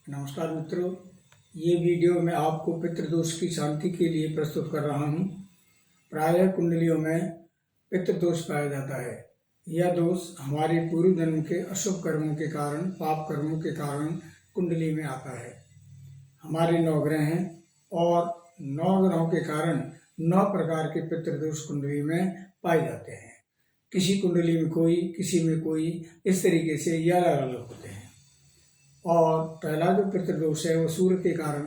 नमस्कार मित्रों, ये वीडियो मैं आपको पितृदोष की शांति के लिए प्रस्तुत कर रहा हूँ। प्रायः कुंडलियों में पितृदोष पाया जाता है। यह दोष हमारे पूर्व जन्म के अशुभ कर्मों के कारण, पाप कर्मों के कारण कुंडली में आता है। हमारे 9 ग्रह हैं और 9 ग्रहों के कारण 9 प्रकार के पितृदोष कुंडली में पाए जाते हैं। किसी कुंडली में कोई, किसी में कोई, इस तरीके से ये अलग अलग होते हैं। और पहला जो पितृदोष है वो सूर्य के कारण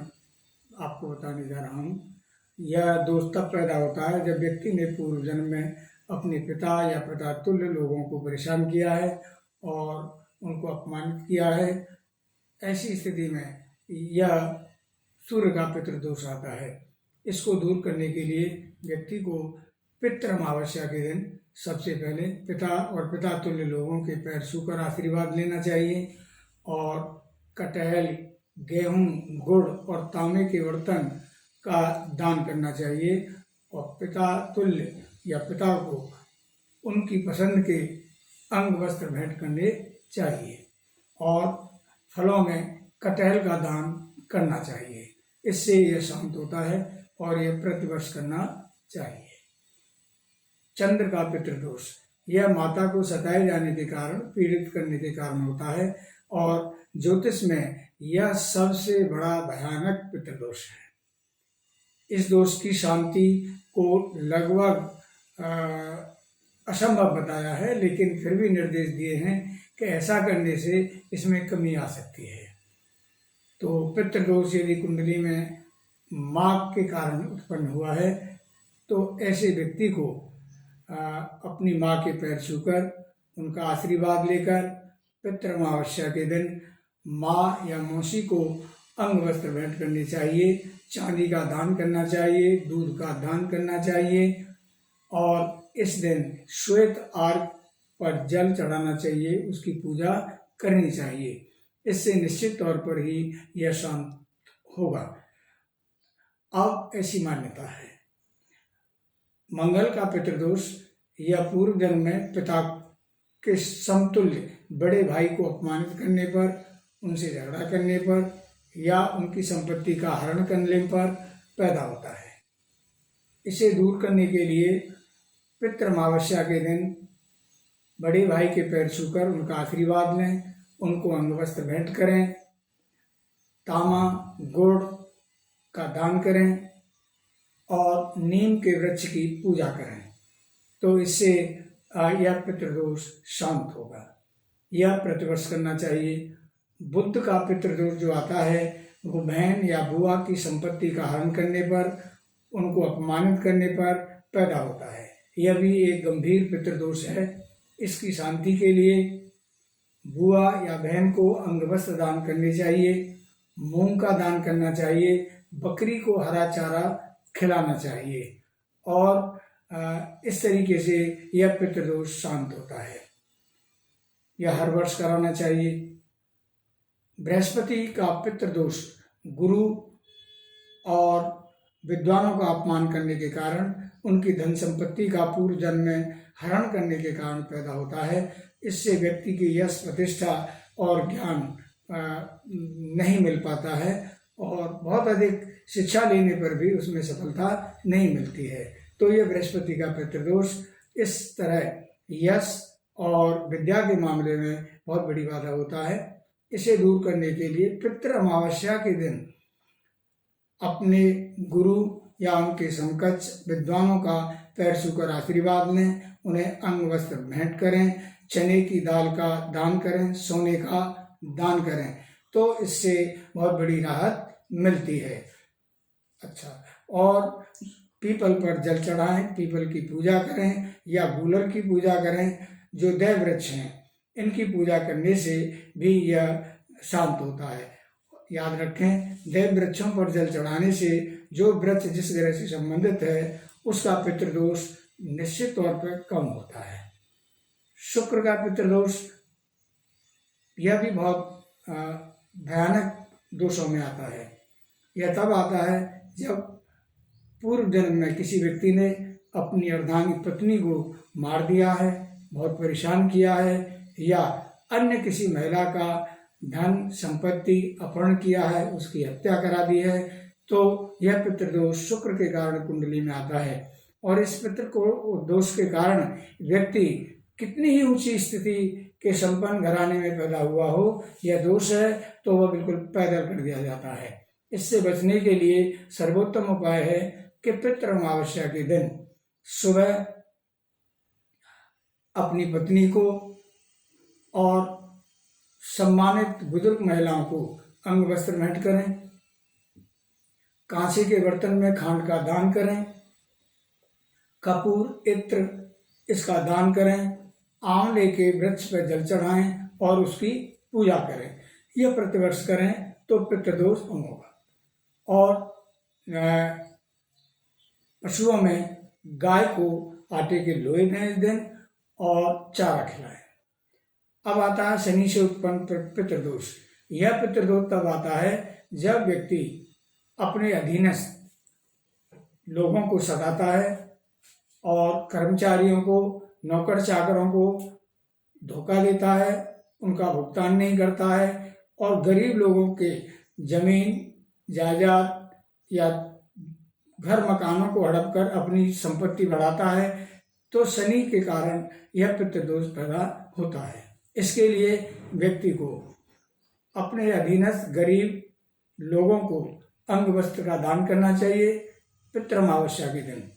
आपको बताने जा रहा हूँ। यह दोष तब पैदा होता है जब व्यक्ति ने पूर्व जन्म में अपने पिता या पिता तुल्य लोगों को परेशान किया है और उनको अपमानित किया है। ऐसी स्थिति में यह सूर्य का पितृदोष आता है। इसको दूर करने के लिए व्यक्ति को पितृ अमावस्या के दिन सबसे पहले पिता और पिता तुल्य लोगों के पैर छूकर आशीर्वाद लेना चाहिए और कटहल, गेहूं, गुड़ और तांबे के बर्तन का दान करना चाहिए और पिता तुल्य या पिता को उनकी पसंद के अंग वस्त्र भेंट करने चाहिए और फलों में कटहल का दान करना चाहिए। इससे यह शांत होता है और यह प्रतिवर्ष करना चाहिए। चंद्र का पितृदोष, यह माता को सताए जाने के कारण, पीड़ित करने के कारण होता है और ज्योतिष में यह सबसे बड़ा भयानक पितृदोष है। इस दोष की शांति को लगभग असंभव बताया है, लेकिन फिर भी निर्देश दिए हैं कि ऐसा करने से इसमें कमी आ सकती है। तो पितृदोष यदि कुंडली में माँ के कारण उत्पन्न हुआ है तो ऐसे व्यक्ति को अपनी माँ के पैर छूकर उनका आशीर्वाद लेकर पितृ अमावस्या के दिन माँ या मौसी को अंग वस्त्र भेंट करनी चाहिए, चांदी का दान करना चाहिए, दूध का दान करना चाहिए और इस दिन श्वेत आर्क पर जल चढ़ाना चाहिए, उसकी पूजा करनी चाहिए। इससे निश्चित तौर पर ही यह शांत होगा। अब ऐसी मान्यता है, मंगल का पितृदोष, यह पूर्व जन्म में पिता के समतुल्य बड़े भाई को अपमानित करने पर, उनसे झगड़ा करने पर या उनकी संपत्ति का हरण करने पर पैदा होता है। इसे दूर करने के लिए पितृ अमावस्या के दिन बड़े भाई के पैर छूकर उनका आशीर्वाद लें, उनको अंगवस्त्र भेंट करें, तांबा गुड़ का दान करें और नीम के वृक्ष की पूजा करें, तो इससे यह पितृदोष शांत होगा। यह प्रतिवर्ष करना चाहिए। बुध का पितृदोष जो आता है वो बहन या बुआ की संपत्ति का हरण करने पर, उनको अपमानित करने पर पैदा होता है। यह भी एक गंभीर पितृदोष है। इसकी शांति के लिए बुआ या बहन को अंगवस्त्र दान करने चाहिए, मूंग का दान करना चाहिए, बकरी को हरा चारा खिलाना चाहिए और इस तरीके से यह पितृदोष शांत होता है। यह हर वर्ष कराना चाहिए। बृहस्पति का पितृदोष, गुरु और विद्वानों का अपमान करने के कारण, उनकी धन संपत्ति का पूर्व जन्म में हरण करने के कारण पैदा होता है। इससे व्यक्ति की यश, प्रतिष्ठा और ज्ञान नहीं मिल पाता है और बहुत अधिक शिक्षा लेने पर भी उसमें सफलता नहीं मिलती है। तो यह बृहस्पति का पितृदोष इस तरह यश और विद्या के मामले में बहुत बड़ी बाधा होता है। इसे दूर करने के लिए पितृ अमावस्या के दिन अपने गुरु या उनके समकक्ष विद्वानों का पैर छूकर आशीर्वाद लें, उन्हें अंग वस्त्र भेंट करें, चने की दाल का दान करें, सोने का दान करें, तो इससे बहुत बड़ी राहत मिलती है। अच्छा, और पीपल पर जल चढ़ाएं, पीपल की पूजा करें या गूलर की पूजा करें। जो देव वृक्ष हैं इनकी पूजा करने से भी यह शांत होता है। याद रखें, देव वृक्षों पर जल चढ़ाने से जो वृक्ष जिस ग्रह से संबंधित है उसका पितृदोष निश्चित तौर पर कम होता है। शुक्र का पितृदोष, यह भी बहुत भयानक दोषों में आता है। यह तब आता है जब पूर्व जन्म में किसी व्यक्ति ने अपनी अर्धांगिनी पत्नी को मार दिया है, बहुत परेशान किया है या अन्य किसी महिला का धन संपत्ति अपहरण किया है, उसकी हत्या करा दी है, तो यह पितृदोष शुक्र के कारण कुंडली में आता है। और इस पितृ को दोष के कारण व्यक्ति कितनी ही ऊंची स्थिति के संपन्न घराने में पैदा हुआ हो, यह दोष है तो वह बिल्कुल पैदल कर दिया जाता है। इससे बचने के लिए सर्वोत्तम उपाय है कि पितृ अमावस्या के दिन सुबह अपनी पत्नी को और सम्मानित बुजुर्ग महिलाओं को अंग वस्त्र भेंट करें, कांसे के बर्तन में खांड का दान करें, कपूर इत्र इसका दान करें, आंवले के वृक्ष पर जल चढ़ाएं और उसकी पूजा करें। यह प्रतिवर्ष करें तो पितृदोष कम होगा। और पशुओं में गाय को आटे के लोहे दें इस दिन और चारा खिलाएं। अब आता है शनि से उत्पन्न पितृदोष। यह पितृदोष तब आता है जब व्यक्ति अपने अधीनस्थ लोगों को सताता है और कर्मचारियों को, नौकर चाकरों को धोखा देता है, उनका भुगतान नहीं करता है और गरीब लोगों के जमीन जायदाद या घर मकानों को हड़प कर अपनी संपत्ति बढ़ाता है, तो शनि के कारण यह पितृदोष पैदा होता है। इसके लिए व्यक्ति को अपने अधीनस्थ गरीब लोगों को अंग वस्त्र का दान करना चाहिए पितृ अमावस्या के दिन।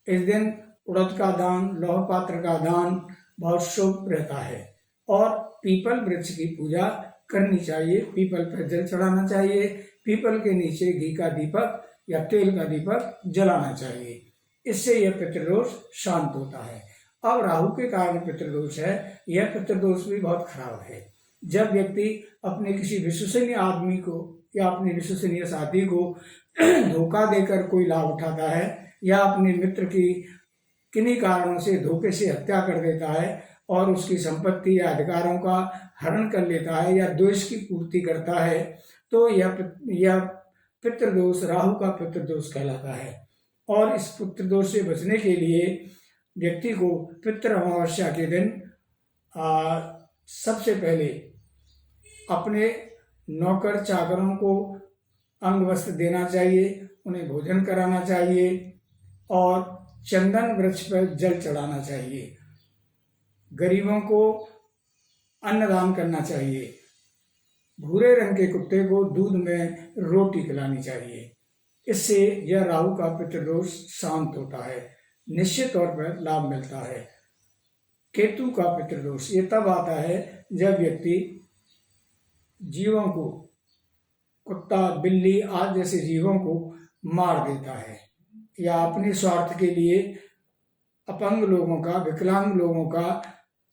इस दिन उड़द का दान, लौह पात्र का दान बहुत शुभ रहता है। और पीपल वृक्ष की पूजा करनी चाहिए, पीपल पर जल चढ़ाना चाहिए, पीपल के नीचे घी का दीपक या तेल का दीपक जलाना चाहिए। इससे यह पितृदोष शांत होता है। अब राहु के कारण पितृदोष है, यह पितृदोष भी बहुत खराब है। जब व्यक्ति अपने किसी विश्वसनीय आदमी को या अपने विश्वसनीय साथी को धोखा देकर कोई लाभ उठाता है या अपने मित्र की किन्हीं कारणों से धोखे से हत्या कर देता है और उसकी संपत्ति या अधिकारों का हरण कर लेता है या द्वेष की पूर्ति करता है, तो यह पितृदोष राहु का पितृदोष कहलाता है। और इस पितृदोष से बचने के लिए व्यक्ति को पितृ अमावस्या के दिन सबसे पहले अपने नौकर चाकरों को अंग वस्त्र देना चाहिए, उन्हें भोजन कराना चाहिए और चंदन वृक्ष पर जल चढ़ाना चाहिए। गरीबों को अन्नदान करना चाहिए। भूरे रंग के कुत्ते को दूध में रोटी खिलानी चाहिए। इससे यह राहु का पितृदोष शांत होता है, निश्चित तौर पर लाभ मिलता है। केतु का पितृदोष ये तब आता है जब व्यक्ति जीवों को, कुत्ता बिल्ली आदि जैसे जीवों को मार देता है या अपने स्वार्थ के लिए अपंग लोगों का, विकलांग लोगों का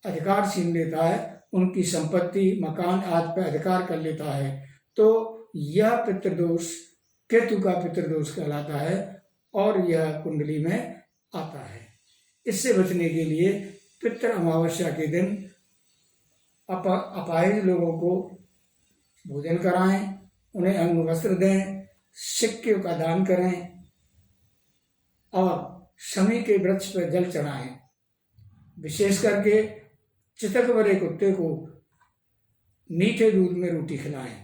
अधिकार छीन लेता है, उनकी संपत्ति मकान आदि पर अधिकार कर लेता है, तो यह पितृदोष केतु का पितृदोष कहलाता है और यह कुंडली में आता है। इससे बचने के लिए पितृ अमावस्या के दिन अपाहिज लोगों को भोजन कराएं, उन्हें अंग वस्त्र दें, सिक्के का दान करें और शमी के वृक्ष पर जल चढ़ाएं। विशेष करके चितक भरे कुत्ते को मीठे दूध में रोटी खिलाएं।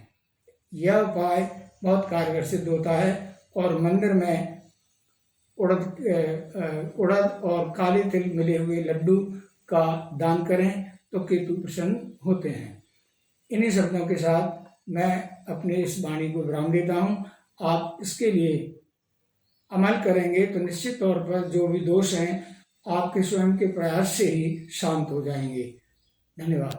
यह उपाय बहुत कारगर सिद्ध होता है। और मंदिर में उड़द और काले तिल मिले हुए लड्डू का दान करें तो केतु प्रसन्न होते हैं। इन्हीं शब्दों के साथ मैं अपने इस वाणी को विराम देता हूँ। आप इसके लिए अमल करेंगे तो निश्चित तौर पर जो भी दोष हैं आपके स्वयं के प्रयास से ही शांत हो जाएंगे। धन्यवाद।